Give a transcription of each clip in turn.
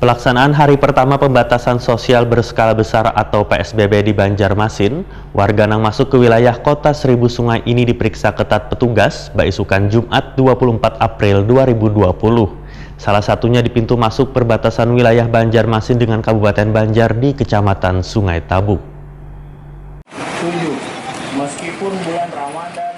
Pelaksanaan hari pertama pembatasan sosial berskala besar atau PSBB di Banjarmasin, warga yang masuk ke wilayah kota Seribu Sungai ini diperiksa ketat petugas Baisukan Jumat 24 April 2020. Salah satunya di pintu masuk perbatasan wilayah Banjarmasin dengan Kabupaten Banjar di Kecamatan Sungai Tabuk. Meskipun bulan Ramadan.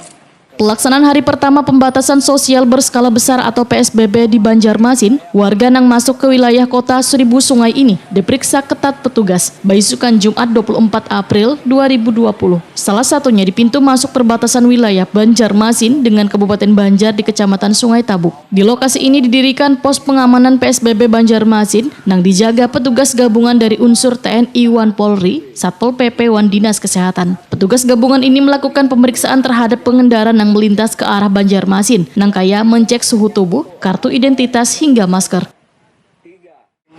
Pelaksanaan hari pertama pembatasan sosial berskala besar atau PSBB di Banjarmasin, warga yang masuk ke wilayah kota Seribu Sungai ini diperiksa ketat petugas Baisukan Jumat 24 April 2020. Salah satunya di pintu masuk perbatasan wilayah Banjarmasin dengan Kabupaten Banjar di Kecamatan Sungai Tabuk. Di lokasi ini didirikan pos pengamanan PSBB Banjarmasin yang dijaga petugas gabungan dari unsur TNI Wan Polri, Satpol PP Wan Dinas Kesehatan. Petugas gabungan ini melakukan pemeriksaan terhadap pengendara yang melintas ke arah Banjarmasin, kaya mencek suhu tubuh, kartu identitas hingga masker.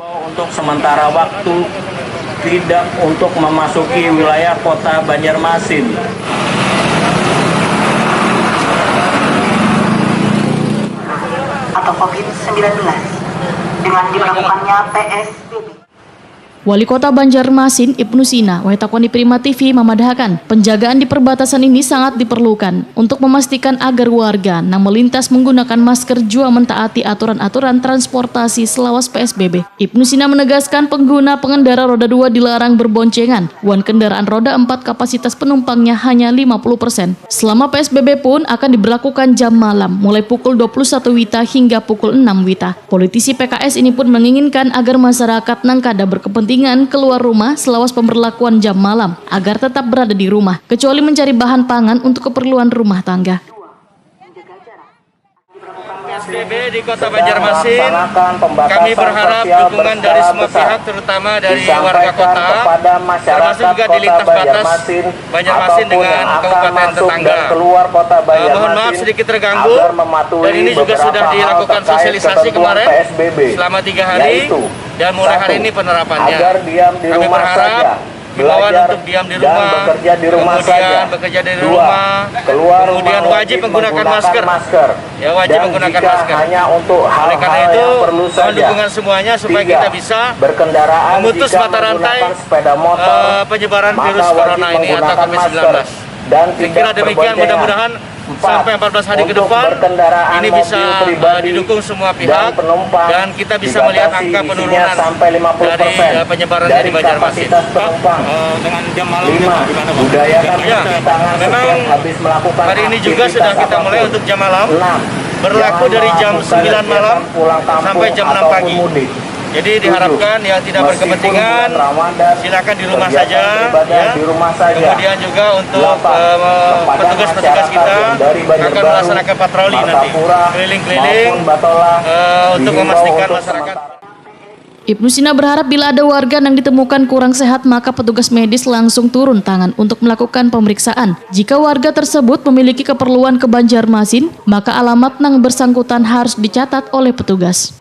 Untuk sementara waktu tidak untuk memasuki wilayah kota Banjarmasin. Atau COVID-19 dengan diberlakukannya PSBB. Wali Kota Banjarmasin Ibnu Sina, Waitakoni Prima TV memadahkan penjagaan di perbatasan ini sangat diperlukan untuk memastikan agar warga yang melintas menggunakan masker juga mentaati aturan-aturan transportasi selawas PSBB. Ibnu Sina menegaskan pengendara roda 2 dilarang berboncengan. Wan kendaraan roda 4 kapasitas penumpangnya hanya 50%. Selama PSBB pun akan diberlakukan jam malam mulai pukul 21 WITA hingga pukul 6 WITA. Politisi PKS ini pun menginginkan agar masyarakat yang kada berkepentingan keluar rumah selawas pemberlakuan jam malam agar tetap berada di rumah, kecuali mencari bahan pangan untuk keperluan rumah tangga. PSBB di Kota Banjarmasin, kami berharap dukungan dari semua pihak, terutama dari warga kota, termasuk juga di lintas batas Banjarmasin dengan kabupaten tetangga. Mohon maaf sedikit terganggu, dan ini juga sudah dilakukan sosialisasi kemarin selama 3 hari, dan mulai hari ini penerapannya. Kami berharap himbauan untuk diam di rumah, kemudian bekerja dari rumah, kemudian wajib menggunakan masker. Ya, wajib menggunakan masker. Oleh karena itu, mohon dukungan semuanya supaya kita bisa memutus mata rantai penyebaran virus corona ini atau COVID-19. Saya kira demikian, mudah-mudahan sampai 14 hari ke depan ini bisa didukung semua pihak dan kita bisa melihat angka penurunan dari penyebaran di Banjarmasin. Dengan jam malam gimana, Pak? Ya, memang hari ini juga sudah kita mulai untuk jam malam, berlaku dari jam 9 malam sampai jam 6 pagi. Jadi diharapkan yang tidak berkepentingan silakan di rumah saja, ya. Kemudian juga untuk petugas-petugas kita akan melaksanakan patroli nanti keliling-keliling untuk memastikan masyarakat. Ibnu Sina berharap bila ada warga yang ditemukan kurang sehat maka petugas medis langsung turun tangan untuk melakukan pemeriksaan. Jika warga tersebut memiliki keperluan ke Banjarmasin, maka alamat yang bersangkutan harus dicatat oleh petugas.